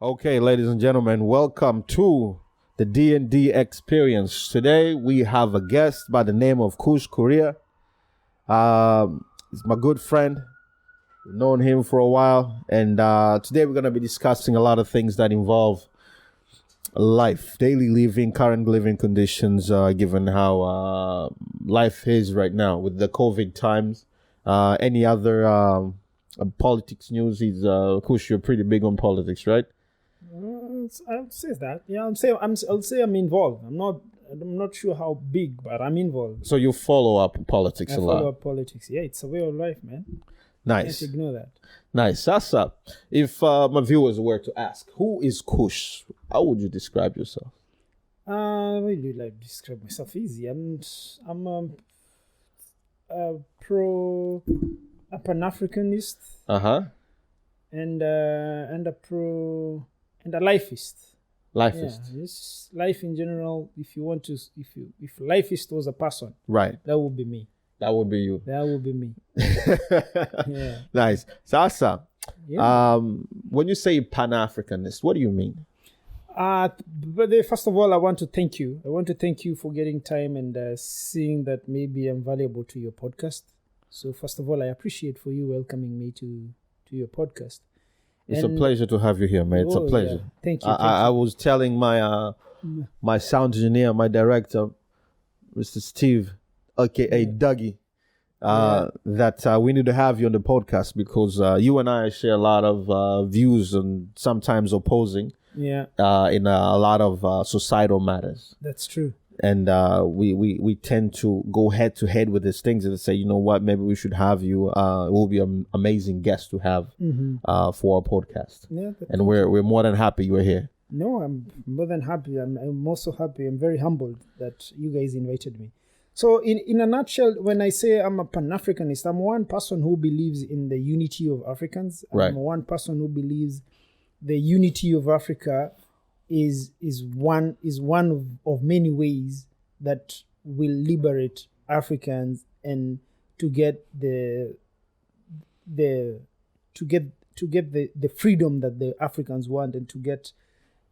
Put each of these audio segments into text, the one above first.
Okay, ladies and gentlemen, welcome to the D&D experience. Today we have a guest by the name of Kush Korea. He's my good friend. We've known him for a while, and today we're going to be discussing a lot of things that involve life, daily living, current living conditions, given how life is right now with the COVID times. Any other politics news? Kush, you're pretty big on politics, right? I'll say that. Yeah, I'll say I'm involved. I'm not sure how big, but I'm involved. So you follow up politics a lot. I follow up politics. Yeah, it's a way of life, man. Nice. Can't ignore that. Nice. Sasa, if my viewers were to ask, who is Kush? How would you describe yourself? I really like to describe myself easy. I'm a Pan Africanist. And a lifeist. Lifeist. Yeah, it's life in general. If lifeist was a person, Right. that would be me. That would be you. That would be me. Yeah. Nice. Sasa, Yeah. when you say Pan-Africanist, what do you mean? First of all, I want to thank you. I want to thank you for getting time and seeing that maybe I'm valuable to your podcast. So first of all, I appreciate for you welcoming me to your podcast. It's a pleasure to have you here, mate. It's a pleasure. Yeah. Thank you. I was telling my sound engineer, my director, Mr. Steve, aka Dougie, that we need to have you on the podcast because you and I share a lot of views and sometimes opposing in a lot of societal matters. That's true. And we tend to go head to head with these things and say, you know what, maybe we should have you. It will be an amazing guest to have for our podcast. Yeah, and we're more than happy you're here. No, I'm more than happy. I'm also happy. I'm very humbled that you guys invited me. So in a nutshell, when I say I'm a Pan-Africanist, I'm one person who believes in the unity of Africans. I'm one person who believes the unity of Africa is one of many ways that will liberate Africans and to get the freedom that the Africans want and to get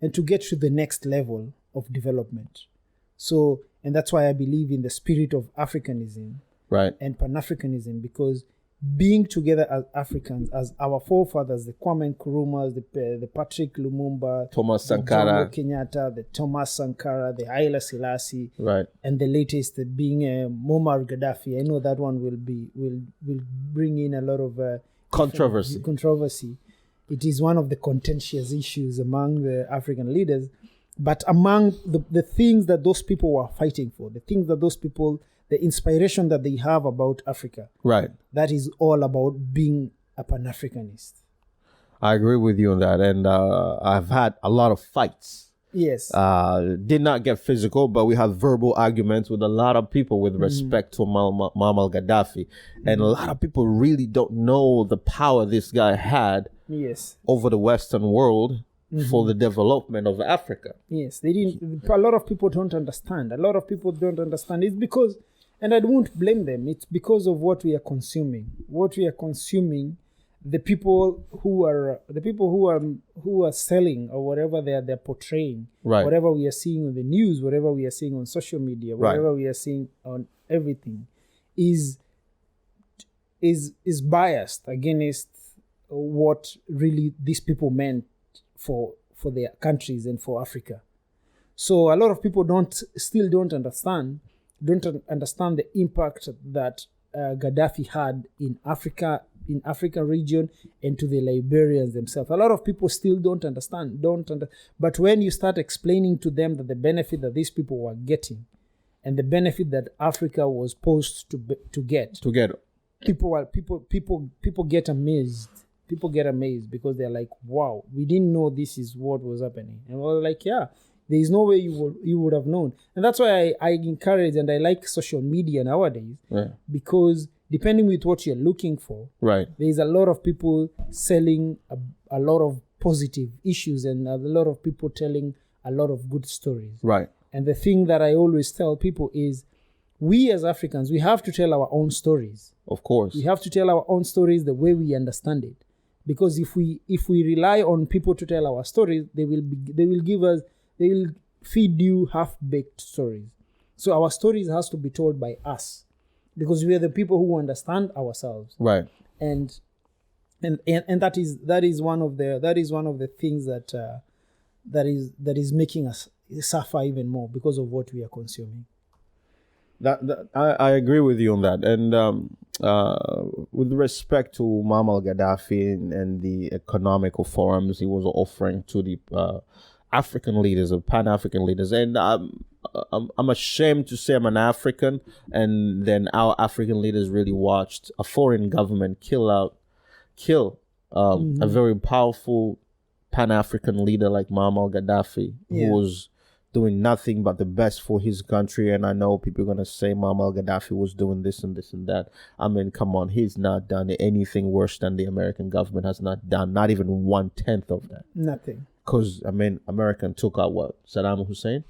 to the next level of development. So, and that's why I believe in the spirit of Africanism, right, and Pan-Africanism, because being together as Africans, as our forefathers, the Kwame Nkrumahs, the Patrick Lumumba, Thomas Sankara, Jomo Kenyatta, the Thomas Sankara, the Haile Selassie, right, and the latest being Muammar Gaddafi. I know that one will bring in a lot of controversy. It is one of the contentious issues among the African leaders, but among the things that those people were fighting for, the things that those people, the inspiration that they have about Africa. Right. That is all about being a Pan-Africanist. I agree with you on that. And I've had a lot of fights. Yes. Did not get physical, but we had verbal arguments with a lot of people with respect to Muammar Gaddafi. And a lot of people really don't know the power this guy had over the Western world for the development of Africa. Yes, they didn't. A lot of people don't understand. It's because, and I won't blame them, it's because of what we are consuming. The people who are selling or whatever they're portraying, whatever we are seeing on the news, whatever we are seeing on social media, whatever we are seeing on everything, is biased against what really these people meant for their countries and for Africa. So a lot of people still don't understand the impact that Gaddafi had in African region and to the Liberians themselves. A lot of people still don't understand. But when you start explaining to them that the benefit that these people were getting and the benefit that Africa was supposed to get, people get amazed. People get amazed because they're like, wow, we didn't know this is what was happening. And we're like, yeah, there is no way you would have known. And that's why I encourage and I like social media nowadays, because depending with what you're looking for, there's a lot of people selling a lot of positive issues and a lot of people telling a lot of good stories. Right. And the thing that I always tell people is, we as Africans, we have to tell our own stories. Of course. We have to tell our own stories the way we understand it. because if we rely on people to tell our stories, they will feed you half-baked stories. So our stories has to be told by us, because we are the people who understand ourselves. Right. And that is one of the things that is making us suffer even more because of what we are consuming. I agree with you on that. And with respect to Muammar Gaddafi and the economical forums he was offering to the African leaders, of Pan African leaders, and I'm ashamed to say I'm an African, and then our African leaders really watched a foreign government kill a very powerful Pan African leader like Muammar Gaddafi, who was doing nothing but the best for his country. And I know people are gonna say Muammar Gaddafi was doing this and this and that. I mean, come on, he's not done anything worse than the American government has not done. Not even 1/10 of that. Nothing. Because I mean, American took out what, Saddam Hussein?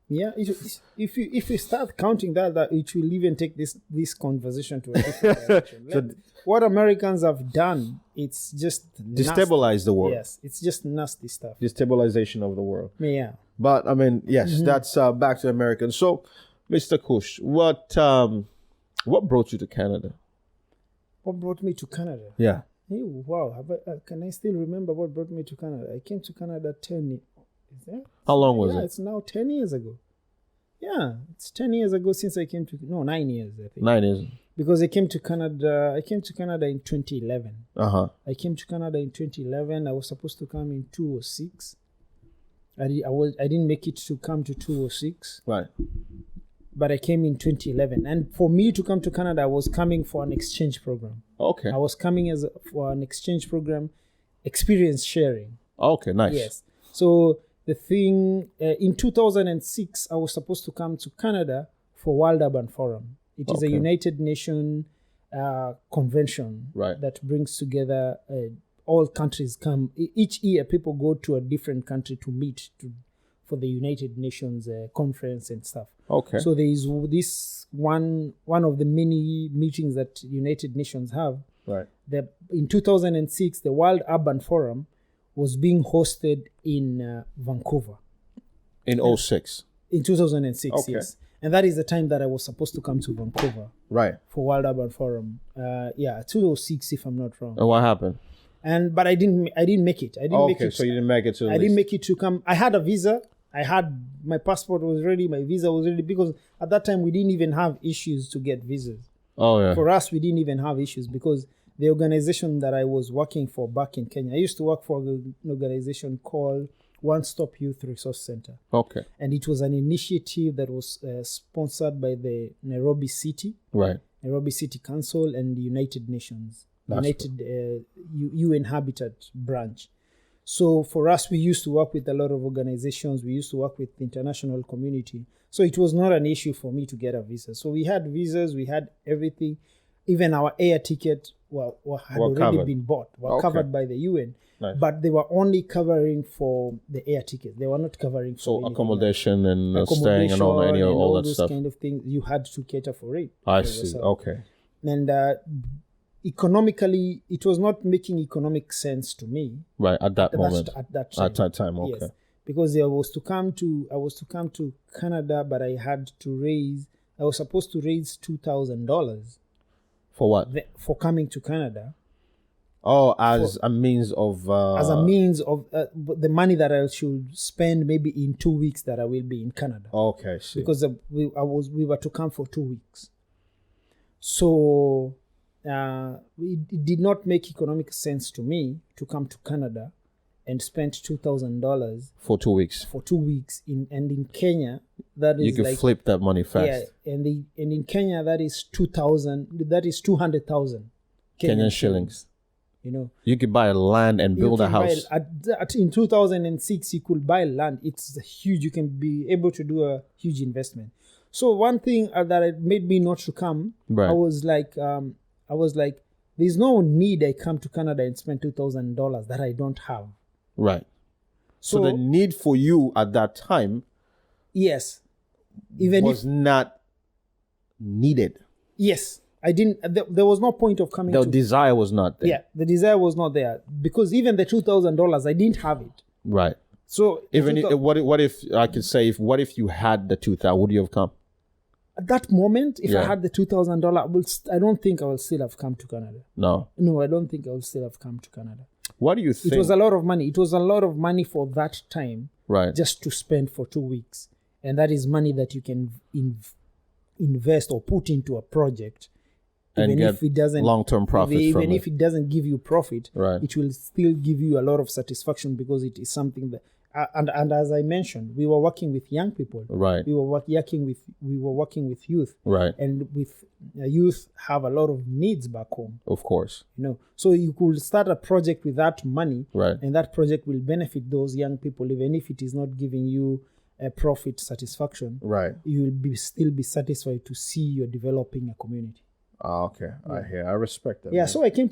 Yeah, if you start counting that it will even take this conversation to a different direction. What Americans have done, it's just destabilize the world. Yes, it's just nasty stuff. Destabilization of the world. Yeah. But I mean, yes, that's back to Americans. So, Mr. Kush, what brought you to Canada? What brought me to Canada? Yeah. Hey, wow. Can I still remember what brought me to Canada? I came to Canada 10 years. How long was it? It's now 10 years ago. Yeah, it's 10 years ago since I came to... No, 9 years, I think. 9 years. Because I came to Canada in 2011. Uh-huh. I came to Canada in 2011. I was supposed to come in 2006. I didn't make it to come to 2006. Right. But I came in 2011. And for me to come to Canada, I was coming for an exchange program. Okay. I was coming for an exchange program, experience sharing. Okay, nice. Yes. So the thing, in 2006, I was supposed to come to Canada for World Urban Forum. It is a United Nations convention that brings together all countries come. Each year, people go to a different country to meet for the United Nations conference and stuff. Okay. So there is this one of the many meetings that United Nations have. Right. In 2006, the World Urban Forum was being hosted in Vancouver. In 06? In 2006, yes. And that is the time that I was supposed to come to Vancouver. Right. For World Urban Forum. 2006, if I'm not wrong. And what happened? But I didn't make it. So you didn't make it to I didn't make it to come. I had a visa. My passport was ready. My visa was ready, because at that time we didn't even have issues to get visas. Oh, yeah. For us, we didn't even have issues, because the organization that I was working for back in Kenya, I used to work for an organization called One Stop Youth Resource Center. Okay. And it was an initiative that was sponsored by the Nairobi City. Right. Nairobi City Council and the United Nations. UN Habitat branch. So for us, we used to work with a lot of organizations. We used to work with the international community. So it was not an issue for me to get a visa. So we had visas, we had everything. Even our air ticket had already been bought, covered by the UN. Nice. But they were only covering for the air ticket. They were not covering for accommodation and staying and all that those stuff. Kind of things. You had to cater for it. I see. Yourself. Okay. And economically, it was not making economic sense to me. Right, at that moment. At that time. Okay. Yes, because I was to come to Canada, but I was supposed to raise $2,000. For what? For coming to Canada. Oh, as a means of the money that I should spend maybe in 2 weeks that I will be in Canada. Okay, see. Because we were to come for 2 weeks. So it did not make economic sense to me to come to Canada and spend $2,000 for 2 weeks. For 2 weeks in Kenya, that is you can flip that money fast. Yeah, and in Kenya that is 200,000 Kenyan shillings. You know, you could buy land and build a house. In 2006, you could buy land. It's huge. You can be able to do a huge investment. So one thing that made me not to come, right. I was like, there's no need I come to Canada and spend $2,000 that I don't have. Right. So the need for you at that time, yes, was not needed. Yes. I didn't. There was no point of coming. The to, desire was not there. Yeah, the desire was not there because even the $2,000, I didn't have it. Right. So Even what if I could say what if you had the 2,000? Would you have come? at that moment, if I Yeah. had the $2,000, I don't think I will still have come to Canada. No. No, I don't think I will still have come to Canada. What do you think? It was a lot of money. It was a lot of money for that time, right. just to spend for 2 weeks, and that is money that you can invest or put into a project, And even get if it doesn't long-term profits even from if it doesn't give you profit, Right. it will still give you a lot of satisfaction because it is something that and as I mentioned, we were working with young people. Right. We were working with youth, Right. and with youth have a lot of needs back home. Of course. So you could start a project with that money, Right. and that project will benefit those young people, even if it is not giving you a profit satisfaction. Right. You will still be satisfied to see you're developing a community. Okay. I hear. I respect that. Yeah, man. so I came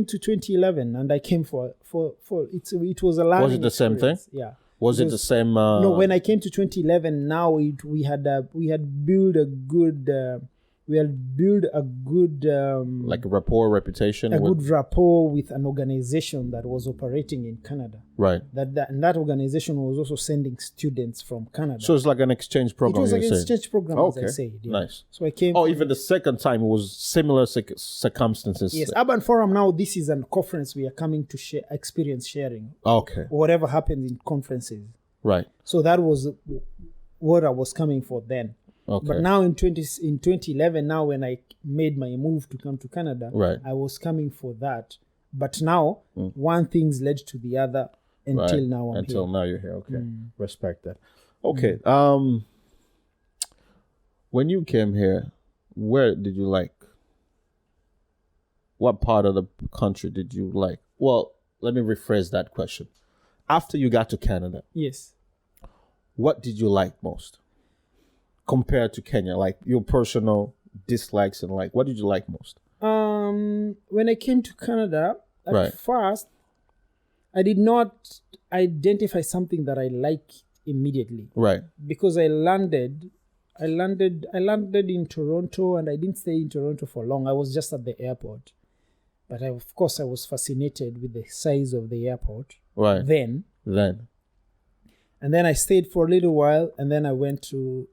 to 2011, and I came for it was a learning. Was it the same thing? experience. Yeah. Was it the same? No, when I came to 2011, now we had built a good like a rapport, reputation? good rapport with an organization that was operating in Canada. Right. And that organization was also sending students from Canada. So it's like an exchange it program. was like you an say? exchange program, Okay. as I said. Yeah. Nice. So I came. Oh, even the second time it was similar circumstances. Yes, Urban Forum now. This is a conference we are coming to share experience sharing. Okay. Whatever happens in conferences. Right. So that was what I was coming for then. Okay. But now in 2011, now when I made my move to come to Canada, Right. I was coming for that. But now one thing's led to the other until Right. now. Until now you're here. Okay. Respect that. Okay. When you came here, where did you like? What part of the country did you like? Well, let me rephrase that question. After you got to Canada, Yes. what did you like most compared to Kenya? Like your personal dislikes and like, what did you like most? When I came to Canada, at Right. first, I did not identify something that I like immediately Right. because I landed in Toronto, and I didn't stay in Toronto for long. I was just at the airport, but of course I was fascinated with the size of the airport. Right. Then, and then I stayed for a little while, and then I went to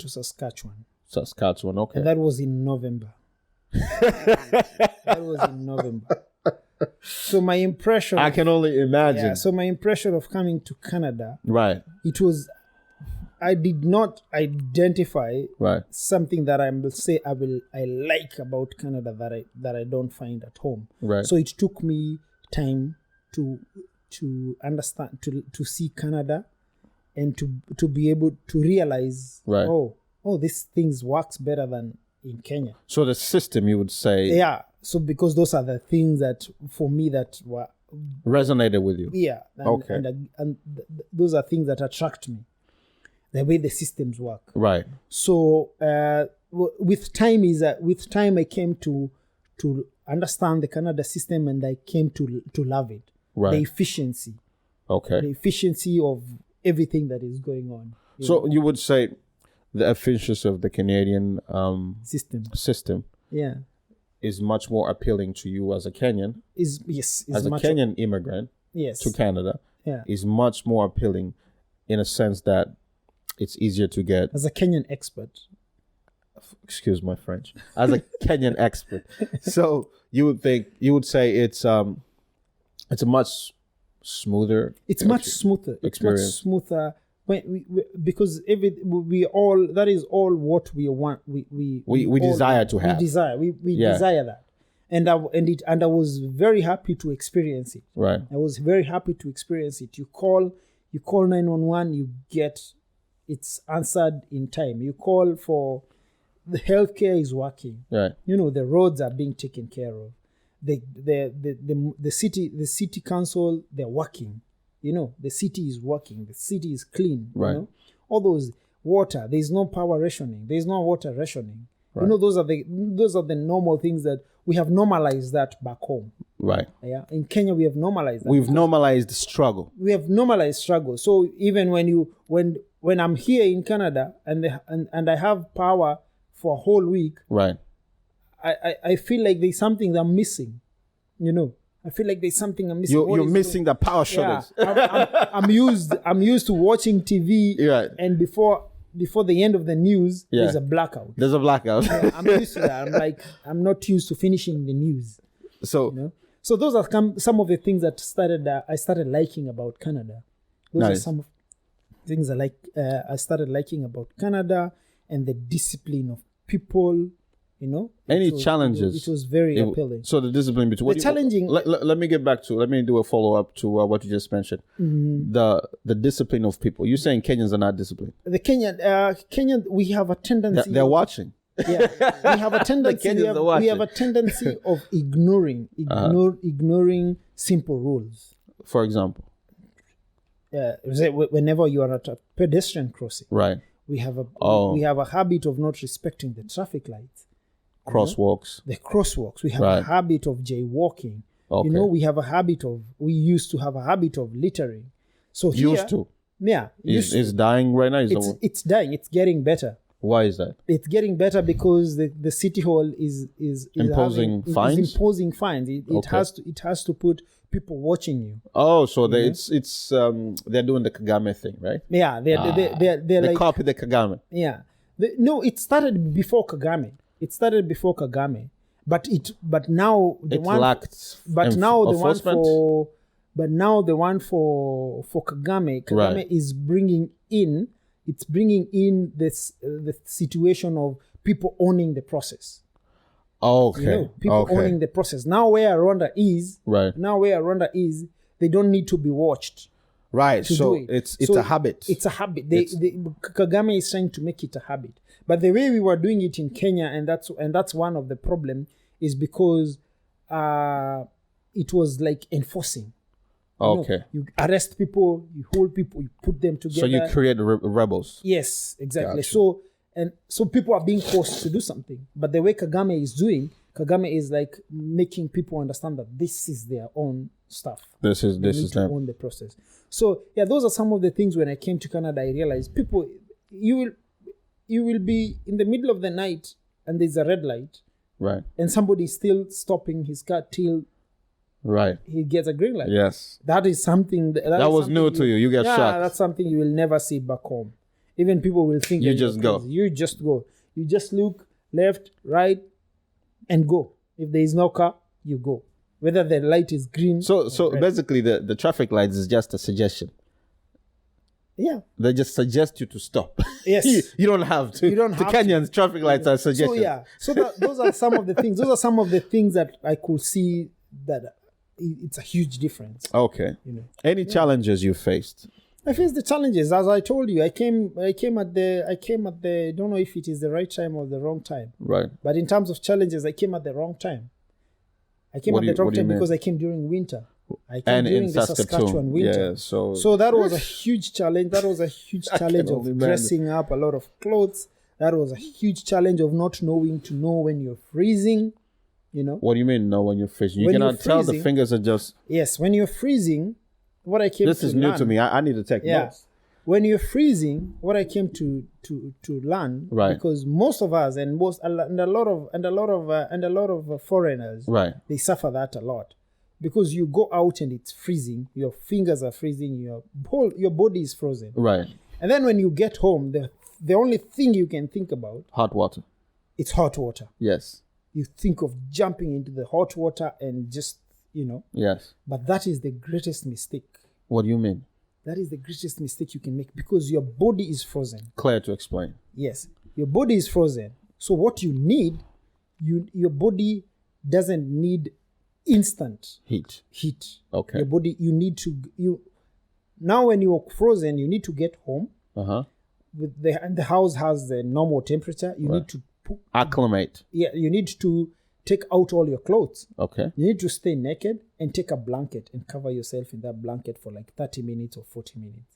Saskatchewan, Saskatchewan. Okay. and that was in November. That was in November. So my impression, I can only imagine. yeah. So my impression of coming to Canada, Right. it was, I did not identify Right. something that I will say I like about Canada that I don't find at home. Right. So it took me time to understand, to see Canada, and to be able to realize, Right. oh, this things works better than in Kenya. So the system, you would say, Yeah. So because those are the things that for me that were, resonated with you. yeah. And, Okay. And those are things that attract me, the way the systems work. Right. So with time I came to understand the Canada system, and I came to love it. Right. The efficiency of everything that is going on. So you would say the efficiency of the Canadian system Yeah. is much more appealing to you as a Kenyan, Is as a Kenyan immigrant yes. to Canada, Yeah. is much more appealing in a sense that it's easier to get, As a Kenyan expert. excuse my French, as a Kenyan expert. So you would say it's a much smoother. It's much smoother. experience. It's much smoother because that is all what we want. We all desire to have. We desire. We desire that, and I was very happy to experience it. Right. I was very happy to experience it. You call 911, you get it's answered in time. You call for the healthcare is working. Right. The roads are being taken care of. The city council, they're working. The city is working. The city is clean. Right. All those water. There's no power rationing. There's no water rationing. Right. Those are the normal things that we have normalized that back home. Right. Yeah. In Kenya, we have normalized that. We've normalized the struggle. We have normalized struggle. So even when I'm here in Canada and I have power for a whole week, Right. I feel like there's something that I'm missing. I feel like there's something I'm missing. You're missing the power shutters. I'm used to watching TV, Right. and before the end of the news, there's a blackout. There's a blackout. Yeah, I'm used to that. I'm not used to finishing the news. So So those are some of the things that I started liking about Canada. Those are some of the things I started liking about Canada, and the discipline of people. Any challenges? It was very appealing. So the discipline between challenging. Let me get back to. Let me do a follow up to what you just mentioned. Mm-hmm. The discipline of people. You're saying Kenyans are not disciplined. The Kenyan, we have a tendency. They're watching. Yeah, we have a tendency. Kenyans are watching. We have a tendency of ignoring simple rules. For example, whenever you are at a pedestrian crossing, right? We have a habit of not respecting the traffic lights. Crosswalks. The crosswalks. We have a habit of jaywalking. Okay. We used to have a habit of littering. So used to. Yeah. It's dying right now. It's dying. It's getting better. Why is that? It's getting better because the city hall is imposing fines. Is imposing fines. It has to put people watching you. Oh, so it's they're doing the Kagame thing, right? Yeah, they like copy the Kagame. Yeah, it started before Kagame. But now the one for Kagame is bringing in. It's bringing in the situation of people owning the process. Okay. People owning the process. Now where Rwanda is, they don't need to be watched. Right. So it's a habit. It's a habit. Kagame is trying to make it a habit. But the way we were doing it in Kenya, and that's one of the problem, is because it was like enforcing. Okay. You arrest people, you hold people, you put them together. So you create rebels. Yes, exactly. Gotcha. So people are being forced to do something. But the way Kagame is like making people understand that this is their own stuff. This is them. Own the process. So yeah, those are some of the things. When I came to Canada, I realized people, you will be in the middle of the night and there's a red light, right? And somebody is still stopping his car till. Right. He gets a green light. Yes. That is something that was new to you. You get shocked. That's something you will never see back home. Even people will think you just go. You just go. You just look left, right, and go. If there is no car, you go. Whether the light is green. So basically the traffic lights is just a suggestion. Yeah. They just suggest you to stop. Yes. You don't have to. Kenyans, traffic lights are suggestions. So yeah. Those are some of the things. Those are some of the things that I could see that it's a huge difference. Okay. Any challenges you faced? I faced the challenges. As I told you, I came at the don't know if it is the right time or the wrong time. Right. But in terms of challenges, I came at the wrong time. I came at the wrong time because I came during winter. I came during the Saskatchewan winter. Yeah, so that was a huge challenge. That was a huge challenge of dressing up a lot of clothes. That was a huge challenge of not knowing to know when you're freezing. What do you mean? No, when you're freezing, you cannot tell. The fingers are just. Yes, when you're freezing, what I came. This is new to me. I need to take notes. When you're freezing, what I came to learn, right? Because most of us and a lot of foreigners, right? They suffer that a lot, because you go out and it's freezing. Your fingers are freezing. Your body is frozen, right? And then when you get home, the only thing you can think about hot water. It's hot water. Yes. You think of jumping into the hot water and just, Yes. But that is the greatest mistake. What do you mean? That is the greatest mistake you can make, because your body is frozen. Clear to explain. Yes. Your body is frozen. So what you need, your body doesn't need instant heat. Okay. Your body, now when you're frozen, you need to get home. Uh-huh. And the house has the normal temperature. You need to acclimate. Yeah, you need to take out all your clothes. Okay. You need to stay naked and take a blanket and cover yourself in that blanket for like 30 minutes or 40 minutes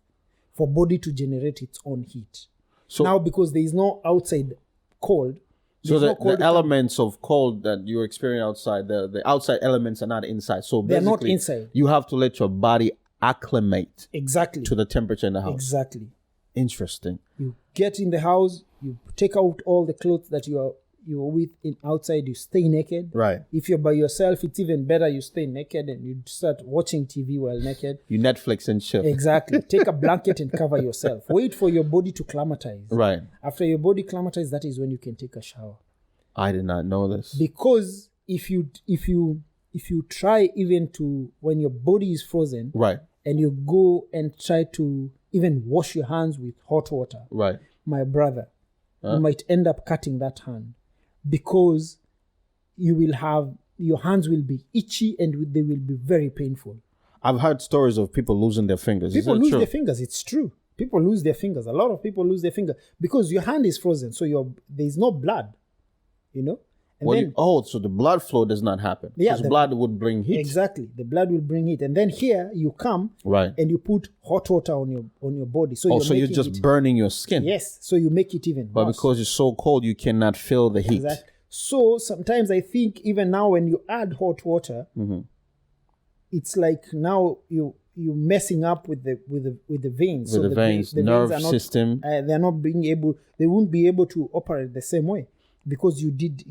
for body to generate its own heat. So now, because there is no outside cold. So the elements of cold that you experience outside, the outside elements are not inside. So basically, they're not inside. You have to let your body acclimate exactly to the temperature in the house. Exactly. Interesting. You get in the house, you take out all the clothes that you you're with outside, you stay naked. Right. If you're by yourself, it's even better. You stay naked and you start watching TV while naked. You Netflix and chill. Exactly. Take a blanket and cover yourself. Wait for your body to climatize. Right. After your body climatizes, that is when you can take a shower. I did not know this. Because if you try even to, when your body is frozen, Right. and you go and try to even wash your hands with hot water, Right. my brother, you might end up cutting that hand, because your hands will be itchy and they will be very painful. I've heard stories of people losing their fingers. People Is that lose true? their fingers. It's true. People lose their fingers. A lot of people lose their finger because your hand is frozen, so there's no blood, And so the blood flow does not happen. Yeah, Because blood would bring heat. exactly, the blood will bring heat, and then here you come Right. and you put hot water on your body. So You're making just it, burning your skin. yes. So you make it even But worse. because it's so cold, you cannot feel the heat. Exactly. So sometimes I think even now when you add hot water, it's like now you messing up with the veins. With the veins, nerve are not, system. They're not they won't be able to operate the same way because you did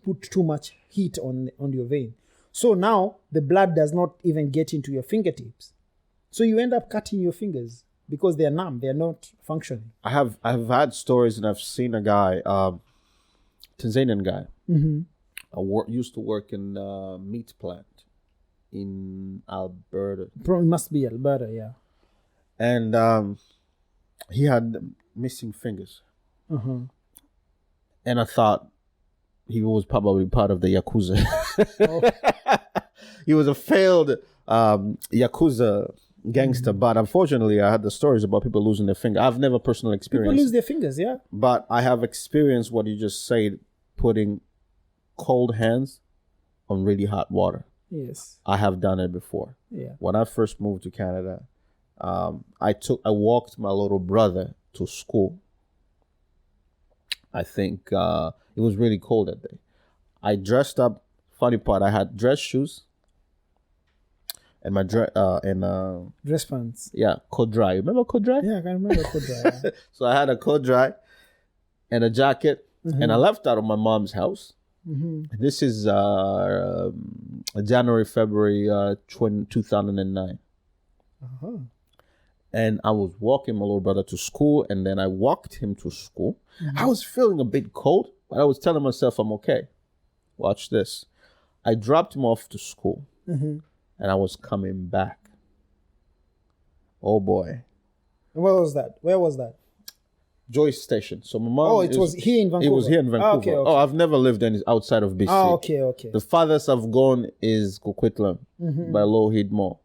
put too much heat on your vein. So now the blood does not even get into your fingertips. So you end up cutting your fingers because they're numb. They're not functioning. I've had stories and I've seen a guy, Tanzanian guy, used to work in a meat plant in Alberta. Probably must be Alberta, yeah. And he had missing fingers. Uh-huh. And I thought he was probably part of the Yakuza. He was a failed Yakuza gangster, but unfortunately I had the stories about people losing their finger. I've never personally experienced. People lose their fingers, yeah. But I have experienced what you just said, putting cold hands on really hot water. Yes. I have done it before. Yeah. When I first moved to Canada, I walked my little brother to school. I think it was really cold that day. I dressed up. Funny part, I had dress shoes and my dress pants. Yeah, Kodrai. Remember Kodrai? Yeah, I can remember Kodrai. Yeah. So I had a Kodrai and a jacket, and I left out of my mom's house. This is January, February 2009. Uh-huh. And I was walking my little brother to school, and then I walked him to school. I was feeling a bit cold, but I was telling myself I'm okay. Watch this. I dropped him off to school, and I was coming back. Oh boy. Where was that? Joyce Station. So my mom. Oh, it was here in Vancouver. It was here in Vancouver. Okay. Oh, I've never lived outside of BC. Oh, okay. The farthest I've gone is Coquitlam by Lougheed Mall.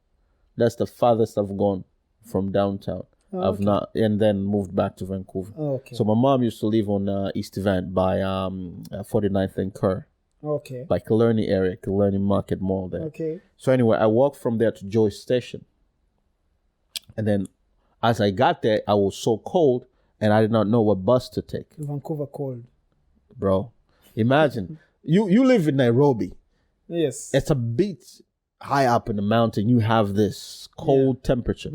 That's the farthest I've gone from downtown. I've not, and then moved back to Vancouver. Oh, okay. So my mom used to live on East Van by 49th and Kerr. Okay. By Killarney area, Killarney Market Mall there. Okay. So anyway, I walked from there to Joyce Station. And then as I got there, I was so cold and I did not know what bus to take. Vancouver cold. Bro, imagine. you live in Nairobi. Yes. It's a bit high up in the mountain. You have this cold temperature.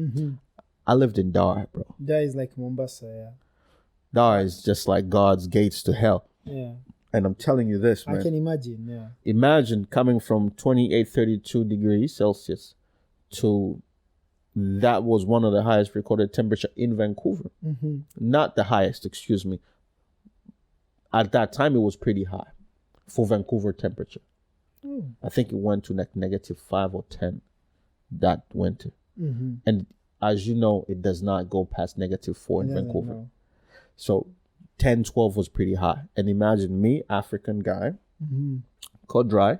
I lived in Dar, bro. Dar is like Mombasa, yeah. Dar is just like God's gates to hell. Yeah. And I'm telling you this, man. I can imagine, yeah. Imagine coming from 28, 32 degrees Celsius to that was one of the highest recorded temperature in Vancouver. Not the highest, excuse me. At that time, it was pretty high for Vancouver temperature. I think it went to like -5 or 10 that winter. And as you know, it does not go past -4 in Vancouver. No. So 10, 12 was pretty high. And imagine me, African guy, cold dry,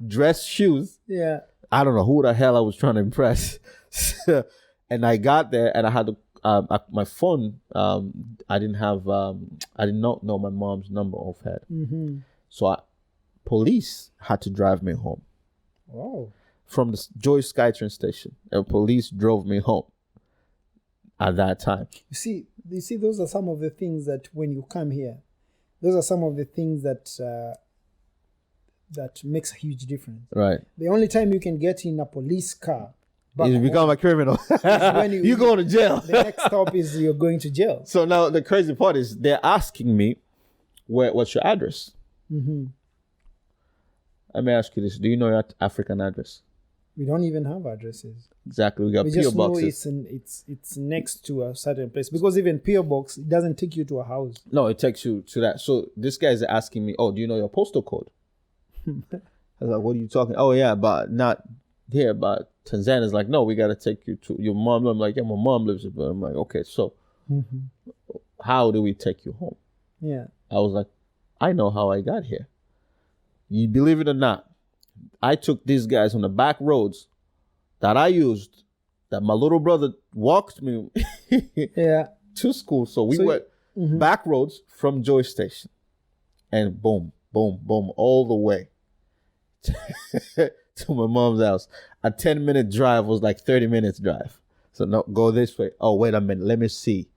dress shoes. Yeah. I don't know who the hell I was trying to impress. And I got there and I had my phone. I did not know my mom's number offhand. So police had to drive me home. Wow. From the Joyce SkyTrain station. And police drove me home at that time. You see, those are some of the things that when you come here, those are some of the things that makes a huge difference. Right. The only time you can get in a police car back You become a criminal. when You go to jail. The next stop is you're going to jail. So now the crazy part is they're asking me, what's your address? Mm-hmm. Let me ask you this. Do you know your African address? We don't even have addresses. Exactly. We got We PO just know boxes. it's next to a certain place, because even PO box, it doesn't take you to a house. No, it takes you to that. So this guy is asking me, oh, do you know your postal code? I was like, what are you talking? Oh, yeah, but not here. But Tanzania's like, no, we got to take you to your mom. I'm like, yeah, my mom lives here. But I'm like, okay, so how do we take you home? Yeah. I was like, I know how I got here. You believe it or not, I took these guys on the back roads that I used, that my little brother walked me Yeah. to school. So we So- went back roads from Joy Station, and boom, boom, boom, all the way to my mom's house. A 10-minute drive was like 30 minutes drive. So no, go this way. Oh, wait a minute. Let me see.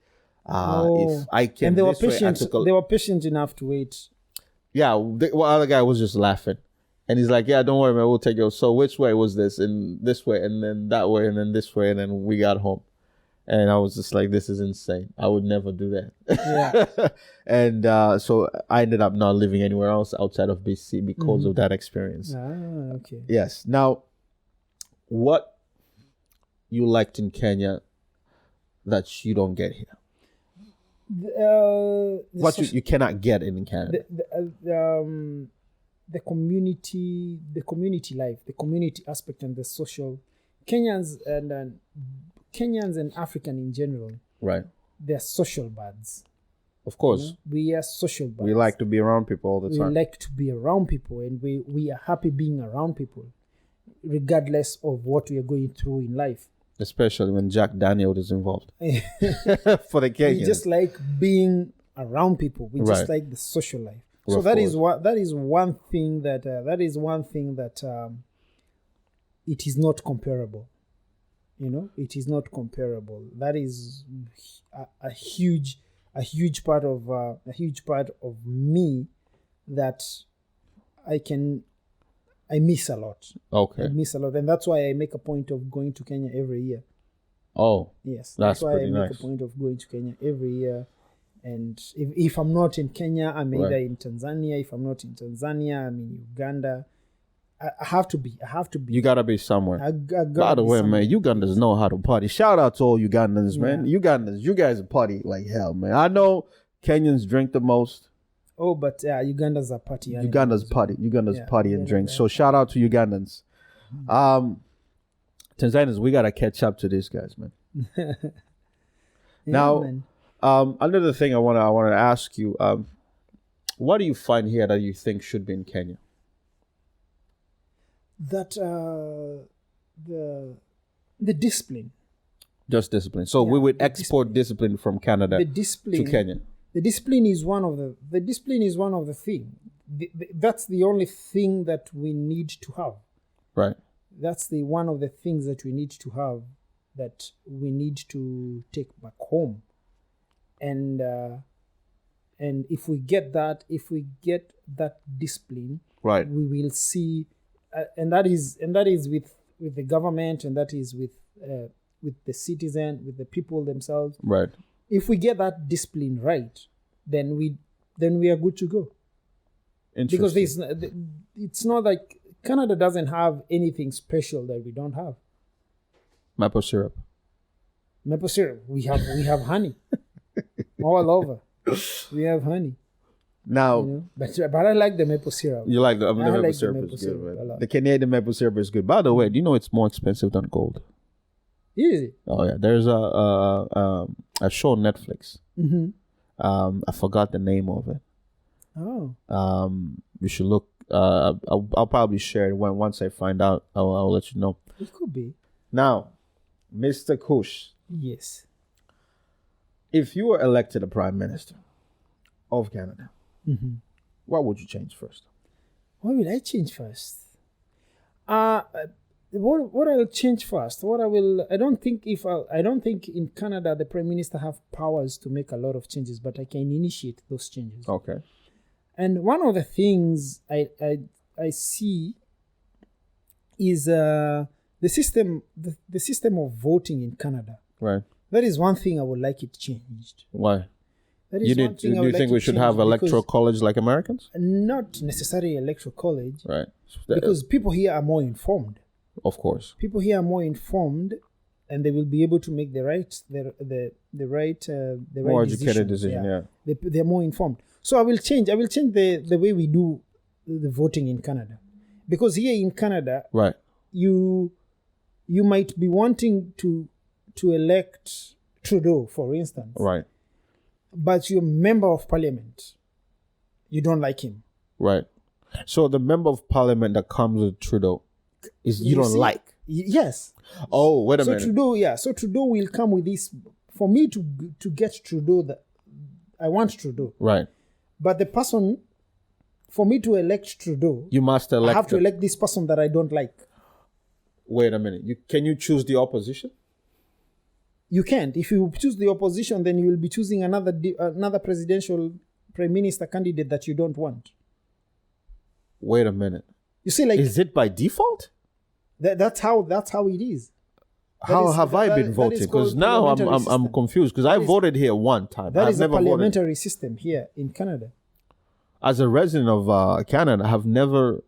If I can. And they were this way, I patient. took a- They were patient enough to wait. yeah, the other guy was just laughing. And he's like, yeah, don't worry, man, we'll take you. So which way was this? And this way, and then that way, and then this way, and then we got home. And I was just like, this is insane. I would never do that. Yeah. And so I ended up not living anywhere else outside of BC because of that experience. Okay. Yes. Now, what you liked in Kenya that you don't get here? What you cannot get in Canada? The community life, the community aspect, and the social. Kenyans and African in general, Right. they're social birds. Of course. We are social birds. We like to be around people all the We time. like to be around people, and we are happy being around people, regardless of what we are going through in life. Especially when Jack Daniel is involved. For the Kenyans. We just like being around people. We just Right. like the social life. Of So that is course. one thing that it is not comparable. It is not comparable. That is a huge part of me that I miss a lot. Okay. I miss a lot, and that's why I make a point of going to Kenya every year. Oh, Yes, That's why I pretty make nice. a point of going to Kenya every year. And if I'm not in Kenya, I'm either Right. in Tanzania. If I'm not in Tanzania, I'm in Uganda. I have to be. you gotta be somewhere. I gotta By the be way, somewhere. man, Ugandans know how to party. Shout out to all Ugandans, man. Yeah. Ugandans, you guys party like hell, man. I know Kenyans drink the most. Oh, but Ugandans are party animals. Ugandans party and Yeah, drink. yeah. So shout out to Ugandans. Tanzanians, we gotta catch up to these guys, man. Yeah, Now, man. Another thing I wanna ask you, what do you find here that you think should be in Kenya? That the discipline. Just discipline. So we Yeah, would the export discipline from Canada The to discipline. Kenya. The discipline is one of the. The discipline is one of the thing. That's the only thing that we need to have. Right. That's the one of the things that we need to have, that we need to take back home. And if we get that discipline, Right. we will see, and that is with the government, and that is with the citizen, with the people themselves. Right. If we get that discipline right, then we are good to go. Because it's not like Canada doesn't have anything special that we don't have. maple syrup. Maple syrup, we have honey all over. We have honey, Now, but I like the maple syrup. you like the I maple like the syrup maple is syrup good, a man. lot. The Canadian maple syrup is good. By the way, do you know it's more expensive than gold? Is it? Oh yeah, there's a show on Netflix. Mm-hmm. I forgot the name of it. Oh, You should look. I'll probably share it once I find out. I'll let you know. it could be. Now, Mr. Kush, Yes. if you were elected a prime minister of Canada, Mm-hmm. what would you change first? What will I change first? What I will change first? I don't think in Canada the prime minister have powers to make a lot of changes, but I can initiate those changes. Okay. And one of the things I see is the system of voting in Canada. Right. That is one thing I would like it changed. Why? That You is one need. thing I Do would you like think it we should changed have because- electoral college like Americans? Not necessarily electoral college, Right. because people here are more informed. Of course. People here are more informed, and they will be able to make the right More educated decision. Yeah. They're more informed. So I will change the way we do the voting in Canada, because here in Canada, Right. you might be wanting to elect Trudeau, for instance, Right. but your member of parliament, you don't like him. Right. So the member of parliament that comes with Trudeau is you don't see? like. Yes. Oh, wait a So minute. Trudeau will come with this. For me to get Trudeau, I want Trudeau. Right. But the person, for me to elect Trudeau, You must elect. I have to elect this person that I don't like. Wait a minute. Can you choose the opposition? You can't. If you choose the opposition, then you will be choosing another presidential prime minister candidate that you don't want. Wait a minute. You see, like Is it by default? that's how it is. How have I been that voting? is Because called now I'm parliamentary I'm system. confused because I is- voted here one time. That I've is a never voted parliamentary system here in Canada. as a resident of Canada. I have never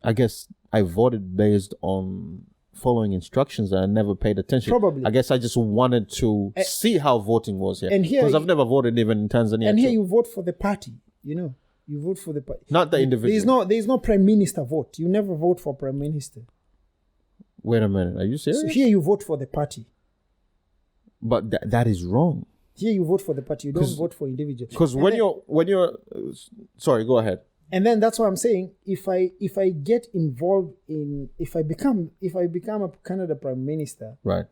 I guess I voted based on following instructions and I never paid attention. Probably. I guess I just wanted to see how voting was here. and here because you- I've never voted even in Tanzania. And here too. you vote for the party. You vote for the party. Not the individual. There is no prime minister vote. You never vote for prime minister. Wait a minute. Are you serious? So here you vote for the party. But that is wrong. Here you vote for the party. You don't vote for individual. Because And when you're sorry, go ahead. and then that's what I'm saying. If I get involved in if I become a Canada prime minister, Right.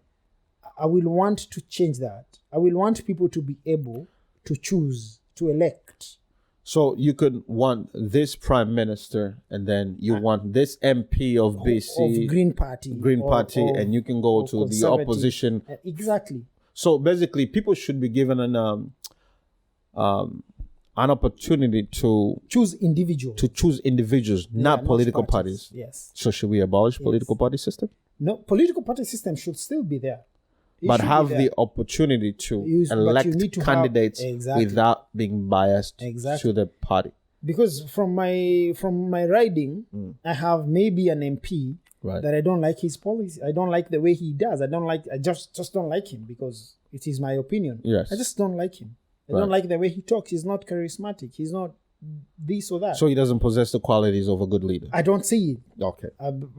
I will want to change that. I will want people to be able to choose, to elect. So you could want this prime minister, and then you want this MP of BC, Of Green Party. and you can go to the Conservative. opposition. Exactly. So basically, people should be given an opportunity to Choose individual. choose individuals, not political parties. Yes. So should we abolish political party system, No, political party system should still be there. It but should be have there. the opportunity to But you elect need to have- candidates Exactly. without being biased Exactly. to the party? Because from my riding, I have maybe an MP Right. that I don't like his policy. I don't like the way he does. I just don't like him because it is my opinion. Yes. I just don't like him. I Right. don't like the way he talks. He's not charismatic. He's not this or that. So he doesn't possess the qualities of a good leader. I don't see it. Okay.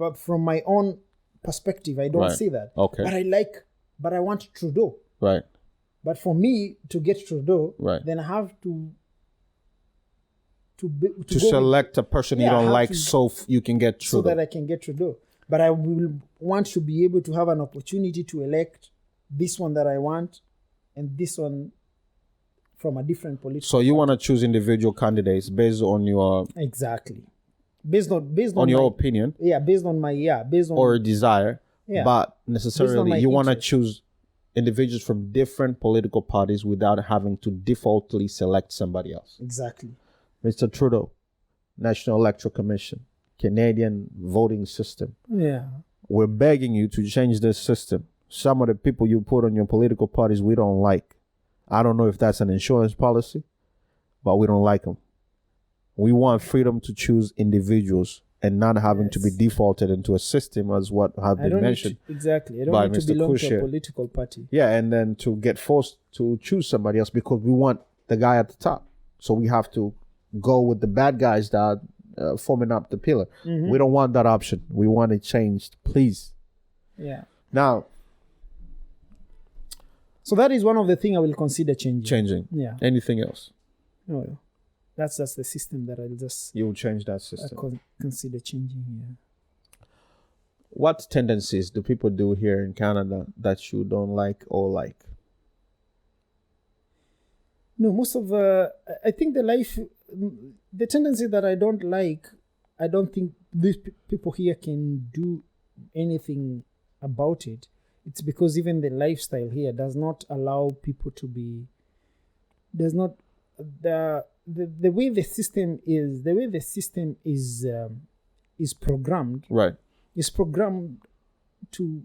But from my own perspective, I don't Right. see that. Okay. But I want Trudeau. Right. But for me to get Trudeau, Right. then I have to To go with- select a person you Yeah, I don't have like, to- so you can get so through. that I can get Trudeau. But I will want to be able to have an opportunity to elect this one that I want and this one from a different political. So you want to choose individual candidates based on your Exactly. Based on your my, opinion based on or desire, Yeah. but my necessarily you want to interest. choose individuals from different political parties without having to defaultly select somebody else. exactly. Mr. Trudeau, National Electoral Commission, Canadian voting system. Yeah. We're begging you to change this system. Some of the people you put on your political parties we don't like. I don't know if that's an insurance policy, but we don't like them. We want freedom to choose individuals and not having to be Yes. defaulted into a system as what have I been don't mentioned. exactly. I don't by need to Mr. belong Kush to here. a political party. Yeah, and then to get forced to choose somebody else because we want the guy at the top. So we have to go with the bad guys that are forming up the pillar. We don't want that option. We want it changed, please. Yeah. Now, So that is one of the things I will consider changing. changing. Yeah. Anything else? No. That's just the system that I'll just You will change that system. consider changing here. What tendencies do people do here in Canada that you don't like or like? No, most of I think the tendency that I don't like, I don't think these people here can do anything about it. It's because even the lifestyle here does not allow people to be. There's not the way the system is programmed. Right. Is programmed to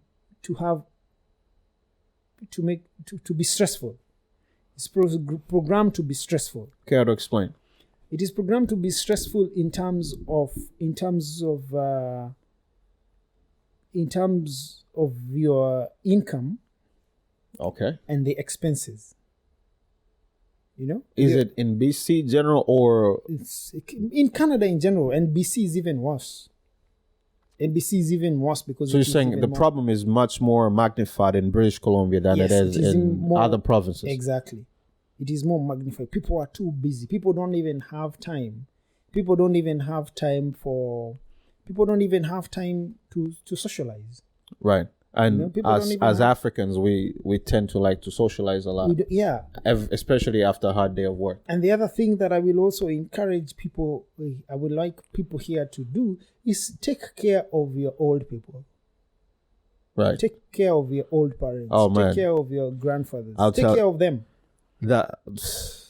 be stressful. It's programmed to be stressful. Care to explain? It is programmed to be stressful in terms of your income. Okay. And the expenses. You know? Is it in BC general or? It's in Canada in general, and BC is even worse. And BC is even worse because. So you're saying the problem is much more magnified in British Columbia than it is in other provinces. Exactly. It is more magnified. People are too busy. People don't even have time. People don't even have time to socialize. Right. And as Africans, we tend to like to socialize a lot. Especially after a hard day of work. And the other thing that I will also encourage people, I would like people here to do, is take care of your old people. Right. Take care of your old parents. Take care of your grandfathers. Take care of them.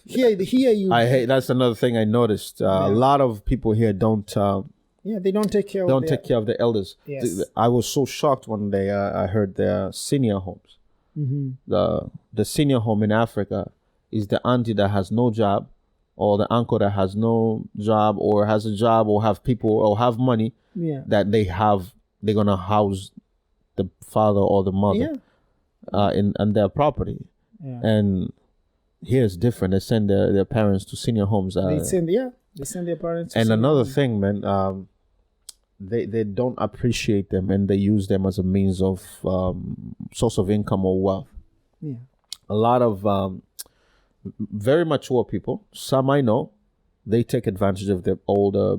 Here you. I hate. That's another thing I noticed. A lot of people here don't. They don't take care. Take care of the elders. Yes. I was so shocked one day. I heard their senior homes. Mm-hmm. The senior home in Africa is the auntie that has no job, or the uncle that has no job, or has a job, or have people, or have money. Yeah. That they're gonna house the father or the mother. Yeah. in their property. Yeah. And here it's different. They send their parents to senior homes. They send their parents to and another homes. thing, man, they don't appreciate them, and they use them as a means of source of income or wealth. Yeah. A lot of very mature people, some I know, they take advantage of their older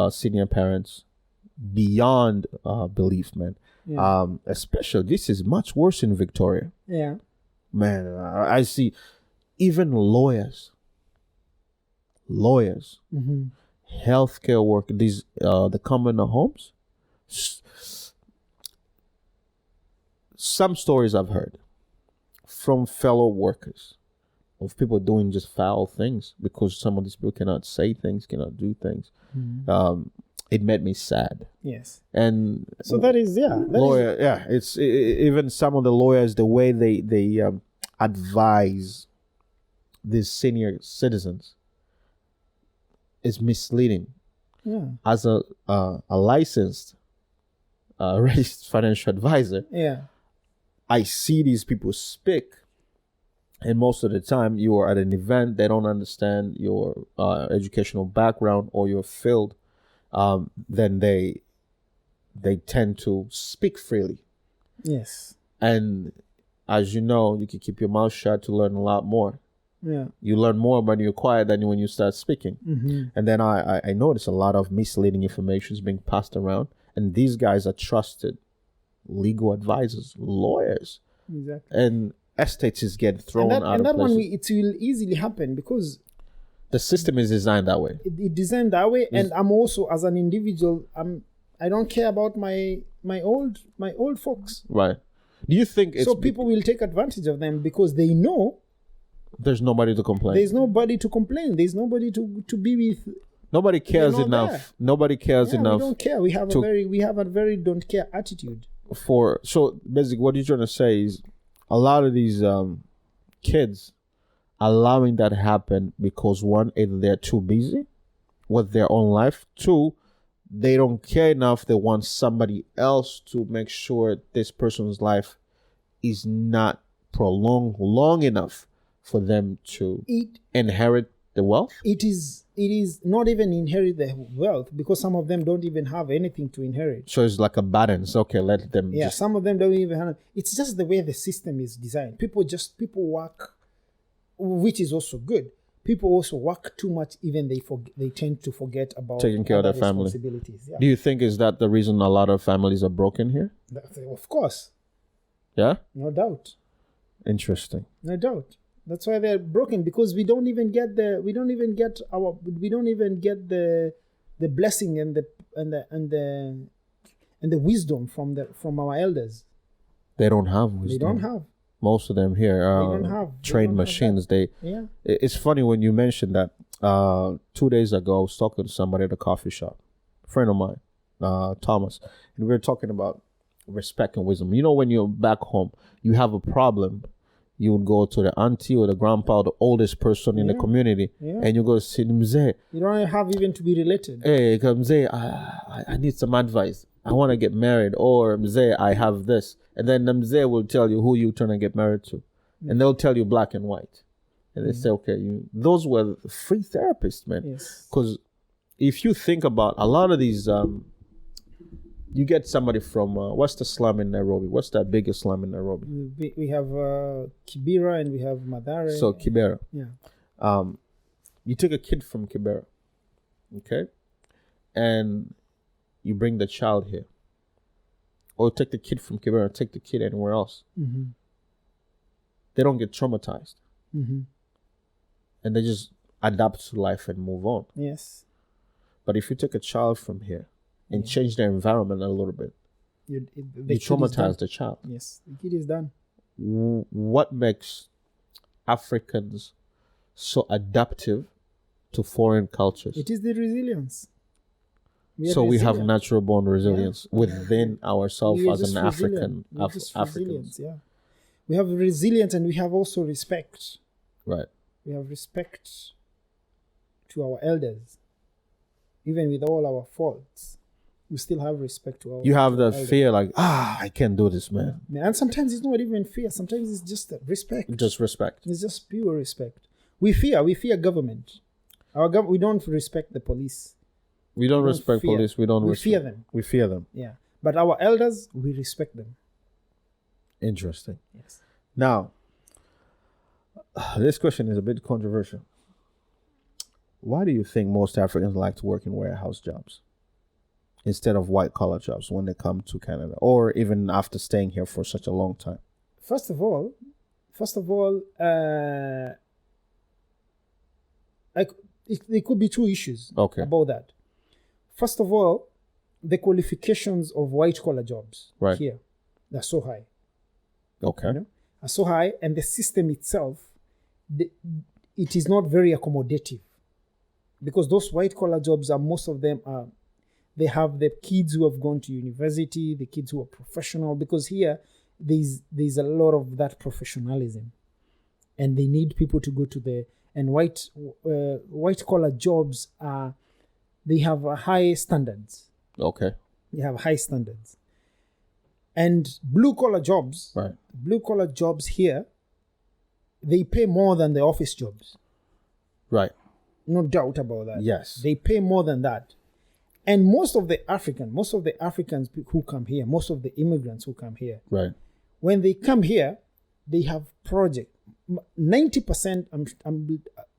senior parents beyond belief, man. Yeah. Especially, this is much worse in Victoria. Yeah. Man, I see even lawyers, Mm-hmm. healthcare workers, these the commoner homes. Some stories I've heard from fellow workers of people doing just foul things because some of these people cannot say things, cannot do things. Mm-hmm. It made me sad. Yes. And so that is lawyer. Yeah, it's even some of the lawyers, the way they advise these senior citizens is misleading. Yeah. As a licensed registered financial advisor, yeah, I see these people speak, and most of the time you are at an event, they don't understand your educational background or your field, then they tend to speak freely. Yes. And as you know, you can keep your mouth shut to learn a lot more. Yeah. You learn more when you're quiet than when you start speaking. Mm-hmm. And then I notice a lot of misleading information is being passed around. And these guys are trusted legal advisors, lawyers. Exactly. And estates is getting thrown out of places. And that one, it will easily happen because the system is designed that way. It's designed that way. And I'm also, as an individual, I don't care about my old folks. Right. Do you think it's... So people will take advantage of them because they know there's nobody to complain. There's nobody to complain. There's nobody to be with. Nobody cares enough. There. Nobody cares enough. We don't care. We have a very don't care attitude. So basically, what you're trying to say is, a lot of these kids allowing that happen because one, either they're too busy with their own life. Two, they don't care enough. They want somebody else to make sure this person's life is not prolonged long enough for them to inherit the wealth? It is not even inherit the wealth because some of them don't even have anything to inherit. So it's like a balance. Okay, let them. Yeah, some of them don't even have. It's just the way the system is designed. People work, which is also good. People also work too much. Even they tend to forget about taking care of their family. Yeah. Do you think is that the reason a lot of families are broken here? Of course. Yeah. No doubt. Interesting. No doubt. That's why they're broken, because we don't even get the blessing and the wisdom from our elders. They don't have wisdom. They don't have. Most of them here are trained machines. It's funny when you mention that. 2 days ago, I was talking to somebody at a coffee shop, a friend of mine, Thomas, and we were talking about respect and wisdom. You know, when you're back home, you have a problem, you would go to the auntie or the grandpa or the oldest person in the community, and you go see them say, you don't have even to be related. hey, come say, I need some advice. I want to get married, or mzee, I have this. And then the mzee will tell you who you're trying to get married to. And they'll tell you black and white. And they say, okay, those were free therapists, man. Yes. Because if you think about a lot of these, you get somebody from, what's the slum in Nairobi? What's that biggest slum in Nairobi? We have Kibera and we have Mathare. So Kibera. Yeah. You take a kid from Kibera, okay? And you bring the child here. Or take the kid from Kibera and take the kid anywhere else. Mm-hmm. They don't get traumatized. Mm-hmm. And they just adapt to life and move on. Yes. But if you take a child from here and change their environment a little bit, you traumatize the child. Yes, the kid is done. What makes Africans so adaptive to foreign cultures? It is the resilience. We have natural born resilience within ourselves as an African. Africans. Yeah. We have resilience and we have also respect. Right. We have respect to our elders. Even with all our faults, we still have respect to our You have the elders. fear like, I can't do this, man. And sometimes it's not even fear. Sometimes it's just respect. Just respect. It's just pure respect. We fear government. We don't respect the police. We don't respect fear. police. We fear them. We fear them. Yeah. But our elders, we respect them. Interesting. Yes. Now, this question is a bit controversial. Why do you think most Africans like to work in warehouse jobs instead of white collar jobs when they come to Canada, or even after staying here for such a long time? First of all, there could be two issues about that. First of all, the qualifications of white collar jobs here, they're so high. Okay. You know? Are so high, and the system itself, it is not very accommodative, because those white collar jobs most of them are, they have the kids who have gone to university, the kids who are professional, because here there's a lot of that professionalism, and they need people to go to and white collar jobs they have high standards. Okay. They have high standards. And blue collar jobs here, they pay more than the office jobs. Right. No doubt about that. Yes. They pay more than that. And most of the Africans who come here, most of the immigrants who come here, right, when they come here, they have project. 90%, I'm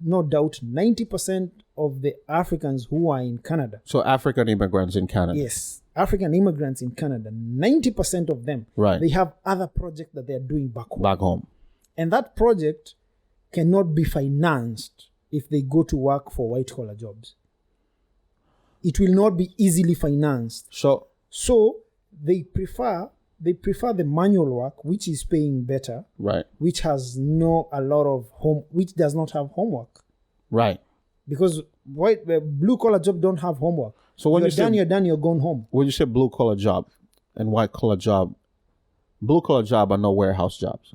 no doubt, 90% of the Africans who are in Canada. So African immigrants in Canada. Yes. African immigrants in Canada, 90% of them, they have other projects that they are doing back home. And that project cannot be financed if they go to work for white collar jobs. It will not be easily financed. So they prefer the manual work, which is paying better, right, which has which does not have homework. Right. Because blue collar job don't have homework. So when you're done, you're going home. When you say blue collar job and white collar job, blue collar job are no warehouse jobs.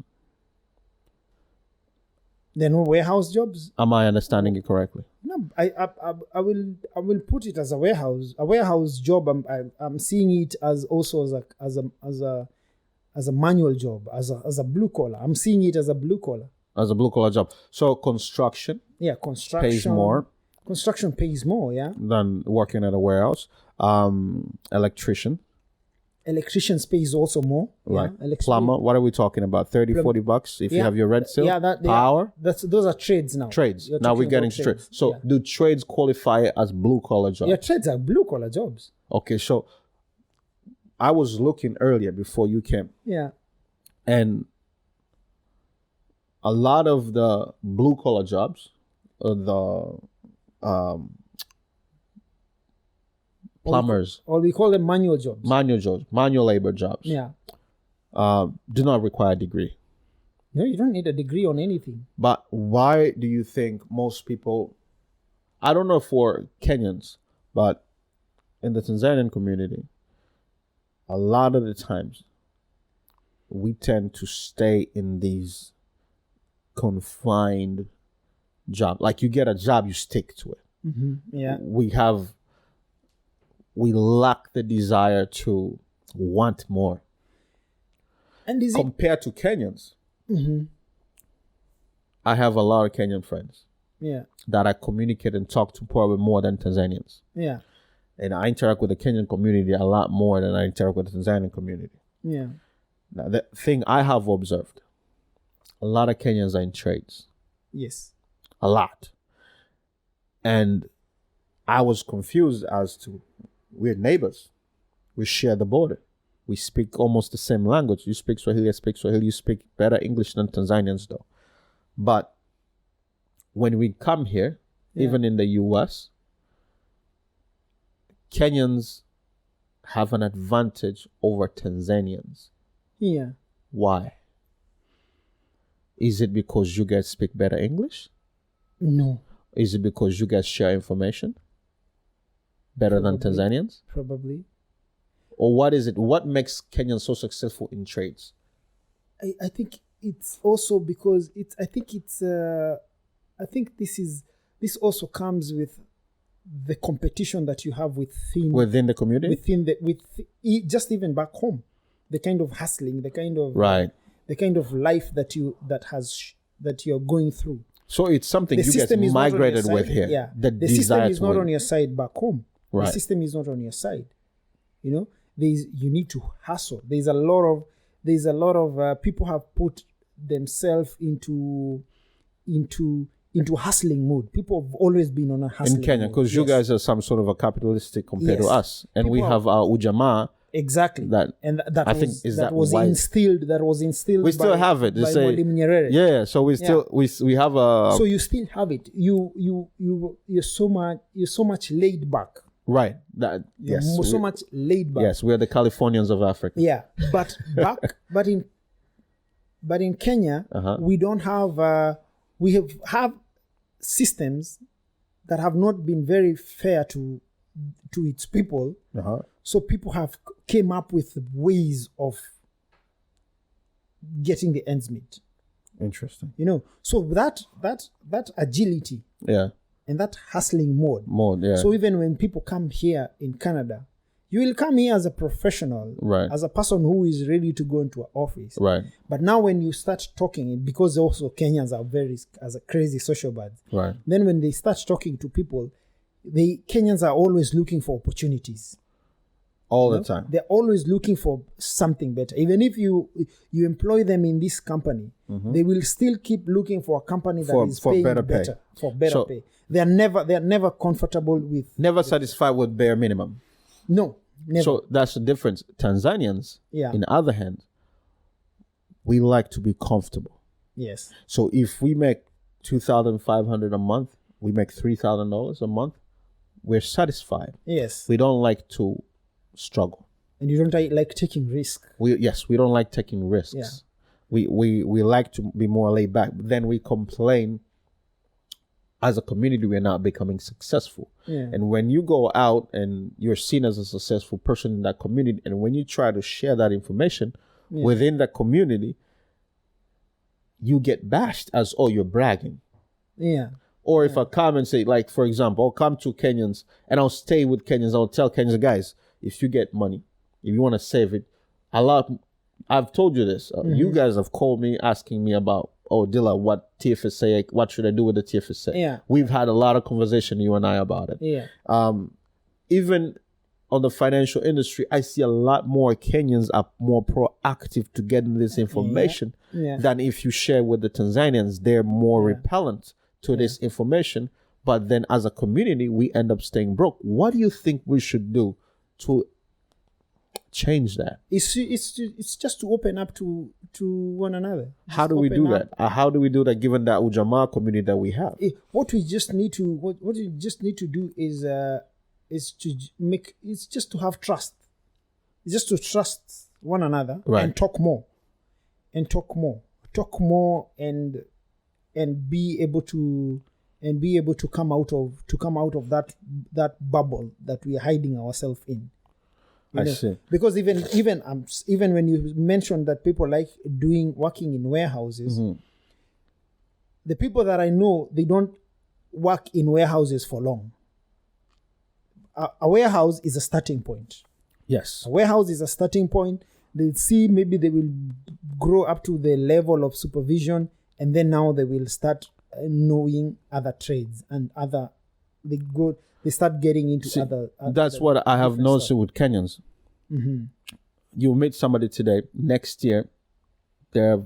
They're no warehouse jobs. Am I understanding it correctly? No, I will put it as a warehouse. A warehouse job. I'm seeing it as also as a manual job, as a blue collar. I'm seeing it as a blue collar. As a blue collar job. So construction. Yeah, construction pays more. Construction pays more, yeah, than working at a warehouse. Electricians pays also more. Right. Yeah. Plumber, what are we talking about? 30, 40 bucks if you have your red seal? Yeah, power? Those are trades now. Trades. Now we're getting to trades. So do trades qualify as blue collar jobs? Yeah, trades are blue collar jobs. Okay, so I was looking earlier before you came. Yeah. And a lot of the blue collar jobs, plumbers, or we call them manual jobs, manual labor jobs, do not require a degree. No, you don't need a degree on anything. But why do you think most people I don't know for Kenyans, but in the Tanzanian community, a lot of the times we tend to stay in these confined jobs. Like, you get a job, you stick to it. Mm-hmm. Yeah. We lack the desire to want more. And is compared to Kenyans, Mm-hmm. I have a lot of Kenyan friends Yeah. that I communicate and talk to probably more than Tanzanians. Yeah. And I interact with the Kenyan community a lot more than I interact with the Tanzanian community. Yeah. Now, the thing I have observed, a lot of Kenyans are in trades. Yes. A lot. And I was confused as to, we're neighbors. We share the border. We speak almost the same language. You speak Swahili, I speak Swahili. You speak better English than Tanzanians, though. But when we come here, even in the US, Kenyans have an advantage over Tanzanians. Yeah. Why? Is it because you guys speak better English? No. Is it because you guys share information better than Tanzanians? Probably. Or what is it? What makes Kenyans so successful in trades? I think it's also because I think this also comes with the competition that you have Within the community? Just even back home, the kind of hustling, the kind of Right. the kind of life that you're going through. So it's something The you guys system is not on your migrated side. with here. Yeah. The system desire is to not win. on your side back home. Right. The system is not on your side. You know, you need to hustle. There's a lot of people have put themselves into hustling mode. People have always been on a hustling in Kenya, mode. because you guys are some sort of a capitalistic compared to Yes. us, and People we have our ujamaa. Exactly. That I think is that was why instilled. That was instilled. we still by, have it. They by say, Mwalimu Nyerere. yeah. So we still we have a So you still have it. You're so much laid back. right. That yes, So much laid back. yes, we are the Californians of Africa. Yeah, but in Kenya, we don't have we have systems that have not been very fair to its people. So people have came up with ways of getting the ends meet. Interesting. You know, so that agility Yeah. and that hustling mode. Yeah. So even when people come here in Canada, you will come here as a professional, Right. as a person who is ready to go into an office. Right. But now when you start talking, because also Kenyans are as a crazy social birds. Right. Then when they start talking to people, Kenyans are always looking for opportunities. All the time. They're always looking for something better. Even if you employ them in this company, they will still keep looking for a company that is for paying better better, pay. for better pay. They're never comfortable with. Never satisfied with bare minimum. No, never. So that's the difference. Tanzanians, Yeah. in the other hand, we like to be comfortable. Yes. So if we make $2,500 a month, we make $3,000 a month, we're satisfied. Yes. We don't like to struggle. And you don't like taking risk. We don't like taking risks. Yeah. We like to be more laid back. But then we complain as a community we're not becoming successful. Yeah. And when you go out and you're seen as a successful person in that community, and when you try to share that information within that community, you get bashed as, oh, you're bragging. Yeah. Or if I come and say, like, for example, I'll come to Kenyans and I'll stay with Kenyans. I'll tell Kenyans, guys, if you get money, if you want to save it, I've told you this. You guys have called me asking me about, oh, Dilla, what TFSA, what should I do with the TFSA? Yeah. We've had a lot of conversation, you and I, about it. Yeah. Even on the financial industry, I see a lot more Kenyans are more proactive to getting this information than if you share with the Tanzanians. They're more repellent to this information. But then as a community, we end up staying broke. What do you think we should do to change that? It's just to open up to one another. How do we do that? How do we do that given that Ujamaa community that we have? What we just need to do is just to have trust. It's just to trust one another and talk more. And be able to and be able to come out of that bubble that we are hiding ourselves in. I see. Because even when you mentioned that people like working in warehouses, the people that I know, they don't work in warehouses for long. A warehouse is a starting point. Yes. A warehouse is a starting point. They see maybe they will grow up to the level of supervision, and then now they will start knowing other trades and they start getting into other that's what I have noticed with Kenyans. You meet somebody today, next year they have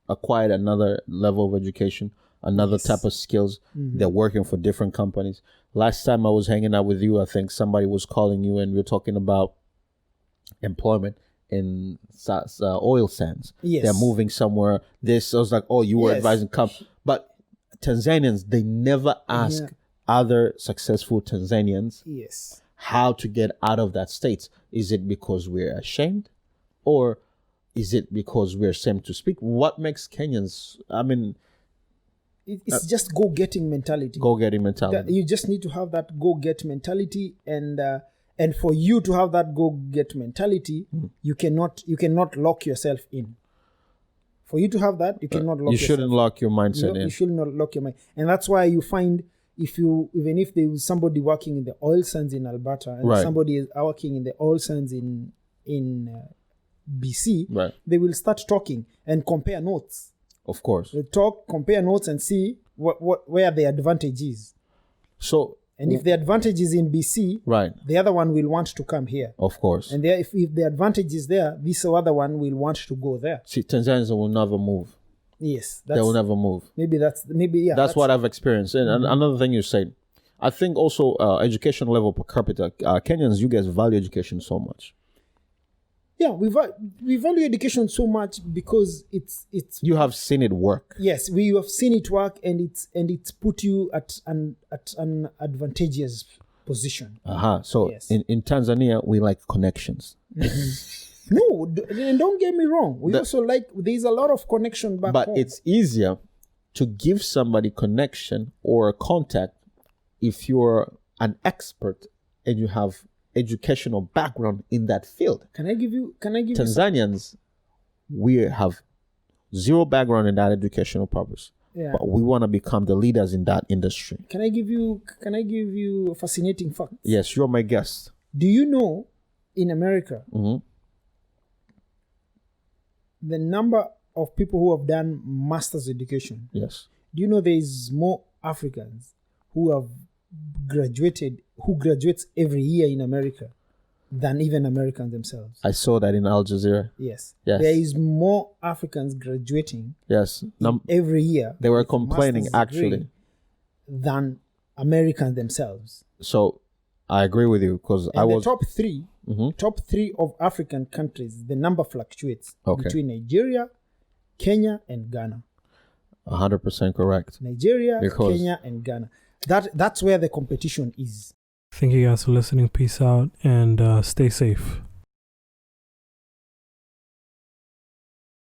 acquired another level of education, another type of skills. They're working for different companies. Last time I was hanging out with you, I think somebody was calling you and we were talking about employment in oil sands. Yes. They're moving somewhere. I was like, oh, you were advising but Tanzanians, they never ask other successful Tanzanians how to get out of that state. Is it because we're ashamed, or is it because we're ashamed to speak? What makes Kenyans, it's just go-getting mentality. Go-getting mentality. You just need to have that go-get mentality, and for you to have that go-get mentality, you cannot lock yourself in. For you to have that, you cannot lock. You shouldn't lock your mindset in. You should not lock your mind, and that's why you find even if there is somebody working in the oil sands in Alberta and somebody is working in the oil sands in BC, they will start talking and compare notes. Of course, they compare notes, and see where the advantage is. So, and if the advantage is in BC, the other one will want to come here. Of course. And if the advantage is there, this other one will want to go there. See, Tanzanians will never move. Yes. They will never move. That's what I've experienced. And another thing you said, I think also education level per capita, Kenyans, you guys value education so much. Yeah, we value education so much because it's. You have seen it work. Yes, we have seen it work, and it's put you at an advantageous position. So in Tanzania, we like connections. No, and don't get me wrong. We also like, there's a lot of connection back home. But it's easier to give somebody connection or a contact if you're an expert and you have educational background in that field. Can I give you Tanzanians, we have zero background in that educational purpose. Yeah. But we want to become the leaders in that industry. Can I give you a fascinating fact? Yes, you're my guest. Do you know in America, the number of people who have done master's education? Yes. Do you know there is more Africans who graduates every year in America than even Americans themselves? I saw that in Al Jazeera. Yes. There is more Africans graduating every year. They were complaining actually than Americans themselves. So I agree with you because the top three of African countries, the number fluctuates between Nigeria, Kenya, and Ghana. 100% correct. Nigeria, Kenya, and Ghana. That's where the competition is. Thank you guys for listening. Peace out and stay safe.